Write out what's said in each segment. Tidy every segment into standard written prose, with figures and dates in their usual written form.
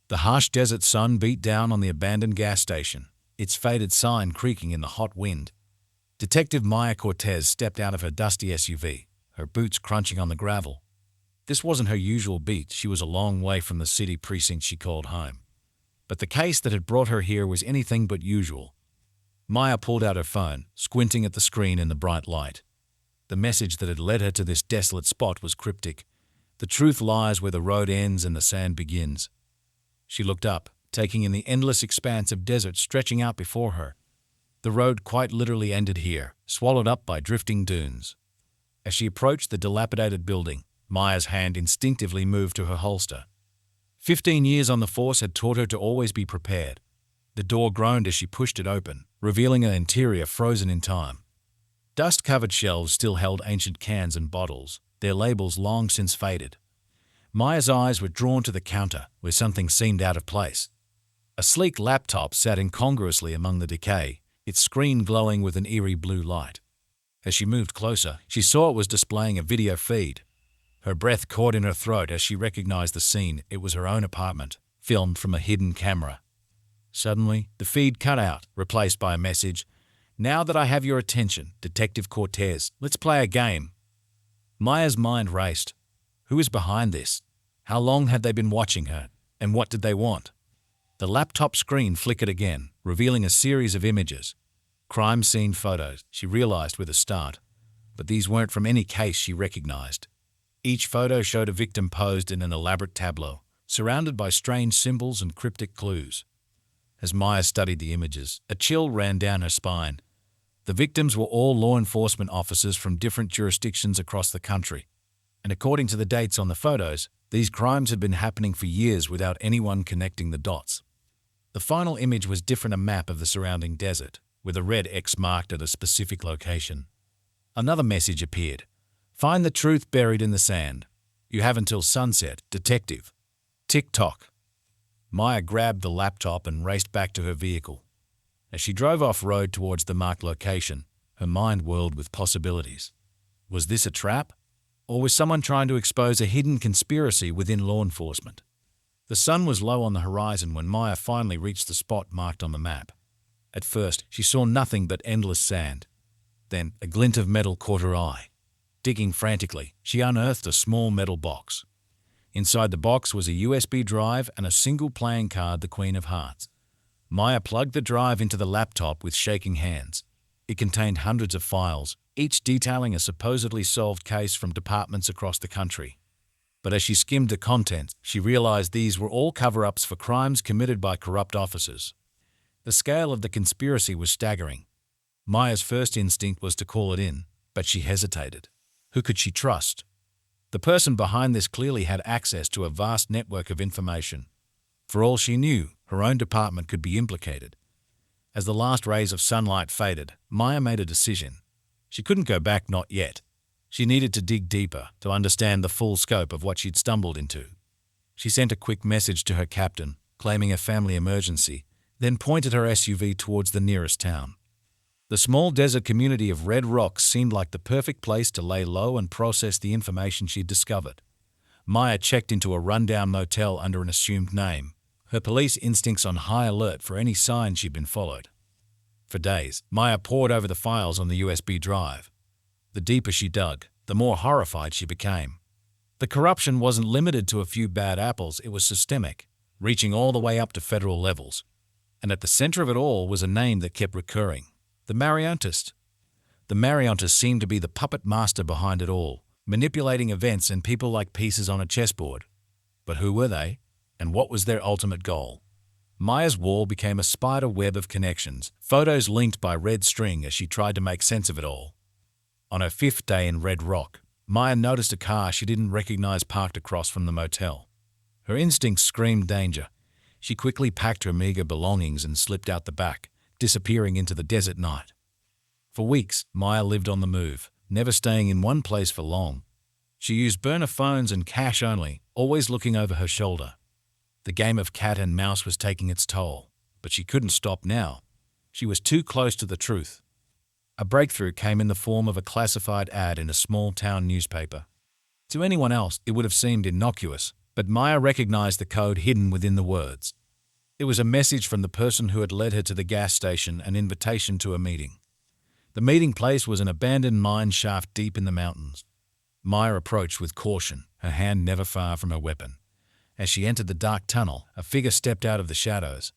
The harsh desert sun beat down on the abandoned gas station, its faded sign creaking in the hot wind. Detective Maya Cortez stepped out of her dusty SUV, her boots crunching on the gravel. This wasn't her usual beat. She was a long way from the city precinct she called home. But the case that had brought her here was anything but usual. Maya pulled out her phone, squinting at the screen in the bright light. The message that had led her to this desolate spot was cryptic. The truth lies where the road ends and the sand begins. She looked up, taking in the endless expanse of desert stretching out before her. The road quite literally ended here, swallowed up by drifting dunes. As she approached the dilapidated building, Maya's hand instinctively moved to her holster. 15 years on the force had taught her to always be prepared. The door groaned as she pushed it open, revealing an interior frozen in time. Dust-covered shelves still held ancient cans and bottles, their labels long since faded. Maya's eyes were drawn to the counter, where something seemed out of place. A sleek laptop sat incongruously among the decay, its screen glowing with an eerie blue light. As she moved closer, she saw it was displaying a video feed. Her breath caught in her throat as she recognized the scene. It was her own apartment, filmed from a hidden camera. Suddenly, the feed cut out, replaced by a message. "Now that I have your attention, Detective Cortez, let's play a game." Maya's mind raced. Who was behind this? How long had they been watching her? And what did they want? The laptop screen flickered again, revealing a series of images. Crime scene photos, she realized with a start. But these weren't from any case she recognized. Each photo showed a victim posed in an elaborate tableau, surrounded by strange symbols and cryptic clues. As Maya studied the images, a chill ran down her spine. The victims were all law enforcement officers from different jurisdictions across the country. And according to the dates on the photos, these crimes had been happening for years without anyone connecting the dots. The final image was different, a map of the surrounding desert, with a red X marked at a specific location. Another message appeared. "Find the truth buried in the sand. You have until sunset, detective." Tick-tock. Maya grabbed the laptop and raced back to her vehicle. As she drove off-road towards the marked location, her mind whirled with possibilities. Was this a trap? Or was someone trying to expose a hidden conspiracy within law enforcement? The sun was low on the horizon when Maya finally reached the spot marked on the map. At first, she saw nothing but endless sand. Then, a glint of metal caught her eye. Digging frantically, she unearthed a small metal box. Inside the box was a USB drive and a single playing card, the Queen of Hearts. Maya plugged the drive into the laptop with shaking hands. It contained hundreds of files, each detailing a supposedly solved case from departments across the country. But as she skimmed the contents, she realized these were all cover-ups for crimes committed by corrupt officers. The scale of the conspiracy was staggering. Maya's first instinct was to call it in, but she hesitated. Who could she trust? The person behind this clearly had access to a vast network of information. For all she knew, her own department could be implicated. As the last rays of sunlight faded, Maya made a decision. She couldn't go back, not yet. She needed to dig deeper to understand the full scope of what she'd stumbled into. She sent a quick message to her captain, claiming a family emergency, then pointed her SUV towards the nearest town. The small desert community of Red Rocks seemed like the perfect place to lay low and process the information she'd discovered. Maya checked into a rundown motel under an assumed name, her police instincts on high alert for any sign she'd been followed. For days, Maya pored over the files on the USB drive. The deeper she dug, the more horrified she became. The corruption wasn't limited to a few bad apples, it was systemic, reaching all the way up to federal levels. And at the center of it all was a name that kept recurring. The Mariontist. The Mariontist seemed to be the puppet master behind it all, manipulating events and people like pieces on a chessboard. But who were they? And what was their ultimate goal? Maya's wall became a spider web of connections, photos linked by red string as she tried to make sense of it all. On her 5th day in Red Rock, Maya noticed a car she didn't recognize parked across from the motel. Her instincts screamed danger. She quickly packed her meager belongings and slipped out the back, disappearing into the desert night. For weeks, Maya lived on the move, never staying in one place for long. She used burner phones and cash only, always looking over her shoulder. The game of cat and mouse was taking its toll, but she couldn't stop now. She was too close to the truth. A breakthrough came in the form of a classified ad in a small-town newspaper. To anyone else, it would have seemed innocuous, But Maya recognized the code hidden within the words. It was a message from the person who had led her to the gas station, an invitation to a meeting. The meeting place was an abandoned mine shaft deep in the mountains. Maya approached with caution, her hand never far from her weapon. As she entered the dark tunnel, a figure stepped out of the shadows.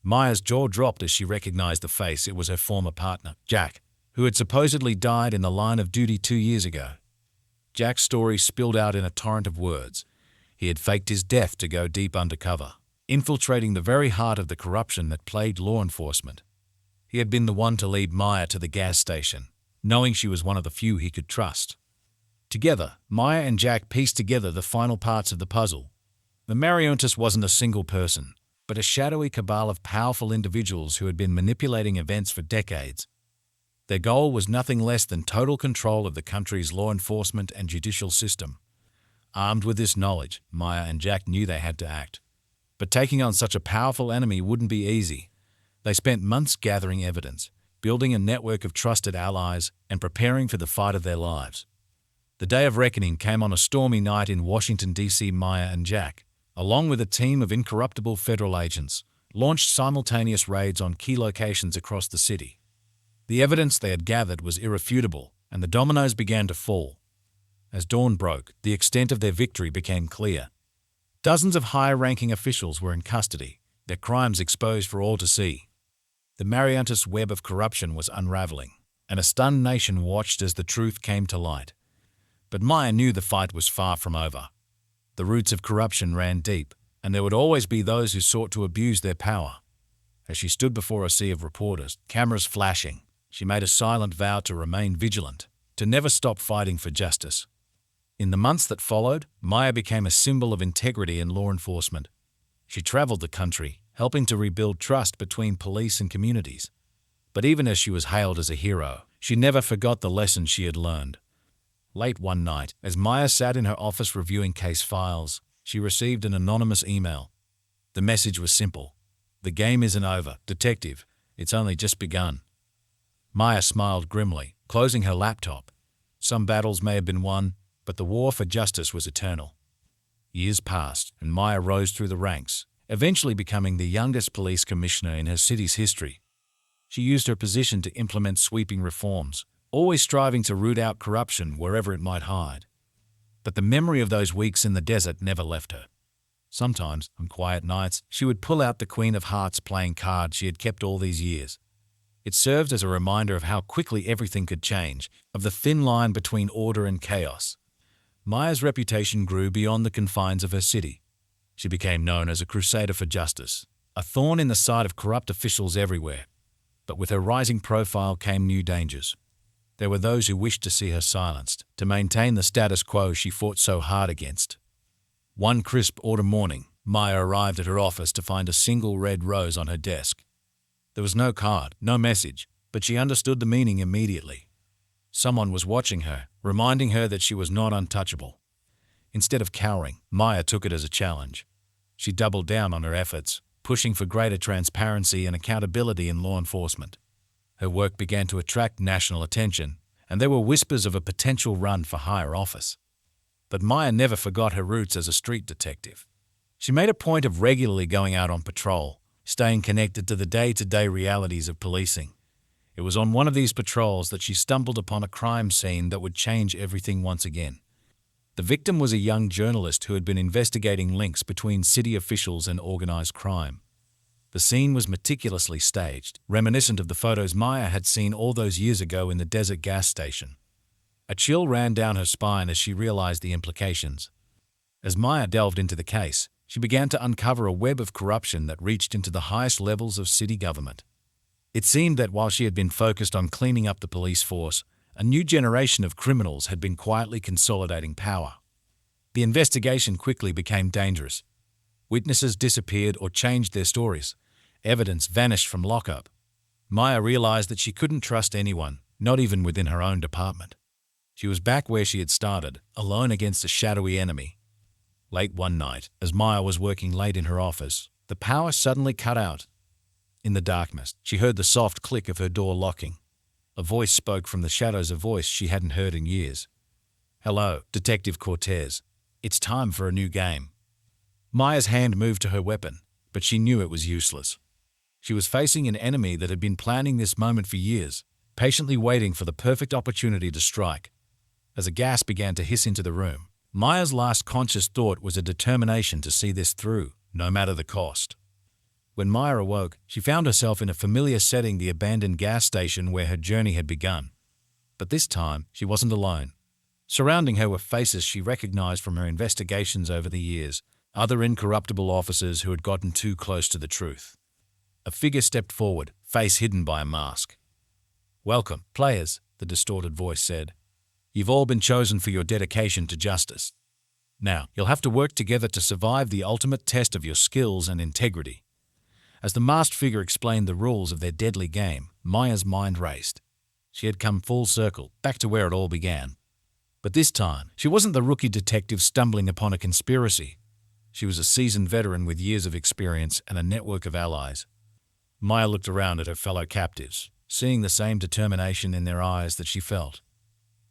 Maya's jaw dropped as she recognized the face. It was her former partner, Jack, who had supposedly died in the line of duty 2 years ago. Jack's story spilled out in a torrent of words. He had faked his death to go deep undercover, infiltrating the very heart of the corruption that plagued law enforcement. He had been the one to lead Maya to the gas station, knowing she was one of the few he could trust. Together, Maya and Jack pieced together the final parts of the puzzle. The Marioness wasn't a single person, but a shadowy cabal of powerful individuals who had been manipulating events for decades. Their goal was nothing less than total control of the country's law enforcement and judicial system. Armed with this knowledge, Maya and Jack knew they had to act. But taking on such a powerful enemy wouldn't be easy. They spent months gathering evidence, building a network of trusted allies, and preparing for the fight of their lives. The day of reckoning came on a stormy night in Washington, D.C. Maya and Jack, along with a team of incorruptible federal agents, launched simultaneous raids on key locations across the city. The evidence they had gathered was irrefutable, and the dominoes began to fall. As dawn broke, the extent of their victory became clear. Dozens of high-ranking officials were in custody, their crimes exposed for all to see. The Marioness web of corruption was unraveling, and a stunned nation watched as the truth came to light. But Maya knew the fight was far from over. The roots of corruption ran deep, and there would always be those who sought to abuse their power. As she stood before a sea of reporters, cameras flashing, she made a silent vow to remain vigilant, to never stop fighting for justice. In the months that followed, Maya became a symbol of integrity in law enforcement. She traveled the country, helping to rebuild trust between police and communities. But even as she was hailed as a hero, she never forgot the lessons she had learned. Late one night, as Maya sat in her office reviewing case files, she received an anonymous email. The message was simple. "The game isn't over, detective. It's only just begun." Maya smiled grimly, closing her laptop. Some battles may have been won, but the war for justice was eternal. Years passed, and Maya rose through the ranks, eventually becoming the youngest police commissioner in her city's history. She used her position to implement sweeping reforms, always striving to root out corruption wherever it might hide. But the memory of those weeks in the desert never left her. Sometimes, on quiet nights, she would pull out the Queen of Hearts playing cards she had kept all these years. It served as a reminder of how quickly everything could change, of the thin line between order and chaos. Maya's reputation grew beyond the confines of her city. She became known as a crusader for justice, a thorn in the side of corrupt officials everywhere. But with her rising profile came new dangers. There were those who wished to see her silenced, to maintain the status quo she fought so hard against. One crisp autumn morning, Maya arrived at her office to find a single red rose on her desk. There was no card, no message, but she understood the meaning immediately. Someone was watching her, reminding her that she was not untouchable. Instead of cowering, Maya took it as a challenge. She doubled down on her efforts, pushing for greater transparency and accountability in law enforcement. Her work began to attract national attention, and there were whispers of a potential run for higher office. But Maya never forgot her roots as a street detective. She made a point of regularly going out on patrol, staying connected to the day-to-day realities of policing. It was on one of these patrols that she stumbled upon a crime scene that would change everything once again. The victim was a young journalist who had been investigating links between city officials and organized crime. The scene was meticulously staged, reminiscent of the photos Maya had seen all those years ago in the desert gas station. A chill ran down her spine as she realized the implications. As Maya delved into the case, she began to uncover a web of corruption that reached into the highest levels of city government. It seemed that while she had been focused on cleaning up the police force, a new generation of criminals had been quietly consolidating power. The investigation quickly became dangerous. Witnesses disappeared or changed their stories. Evidence vanished from lockup. Maya realized that she couldn't trust anyone, not even within her own department. She was back where she had started, alone against a shadowy enemy. Late one night, as Maya was working late in her office, the power suddenly cut out. In the darkness, she heard the soft click of her door locking. A voice spoke from the shadows, a voice she hadn't heard in years. "Hello, Detective Cortez. It's time for a new game." Maya's hand moved to her weapon, but she knew it was useless. She was facing an enemy that had been planning this moment for years, patiently waiting for the perfect opportunity to strike. As a gas began to hiss into the room, Maya's last conscious thought was a determination to see this through, no matter the cost. When Maya awoke, she found herself in a familiar setting, the abandoned gas station where her journey had begun. But this time, she wasn't alone. Surrounding her were faces she recognized from her investigations over the years, other incorruptible officers who had gotten too close to the truth. A figure stepped forward, face hidden by a mask. "Welcome, players," the distorted voice said. "You've all been chosen for your dedication to justice. Now, you'll have to work together to survive the ultimate test of your skills and integrity." As the masked figure explained the rules of their deadly game, Maya's mind raced. She had come full circle, back to where it all began. But this time, she wasn't the rookie detective stumbling upon a conspiracy. She was a seasoned veteran with years of experience and a network of allies. Maya looked around at her fellow captives, seeing the same determination in their eyes that she felt.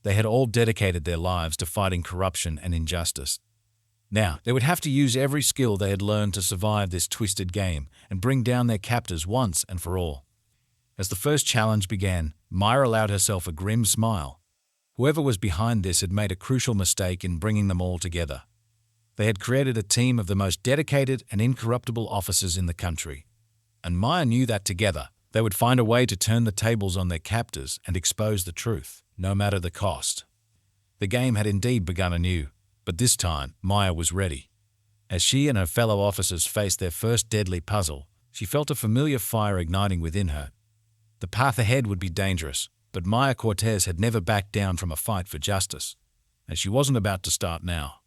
They had all dedicated their lives to fighting corruption and injustice. Now, they would have to use every skill they had learned to survive this twisted game and bring down their captors once and for all. As the first challenge began, Maya allowed herself a grim smile. Whoever was behind this had made a crucial mistake in bringing them all together. They had created a team of the most dedicated and incorruptible officers in the country. And Maya knew that together, they would find a way to turn the tables on their captors and expose the truth, no matter the cost. The game had indeed begun anew, but this time Maya was ready. As she and her fellow officers faced their first deadly puzzle, she felt a familiar fire igniting within her. The path ahead would be dangerous, but Maya Cortez had never backed down from a fight for justice, and she wasn't about to start now.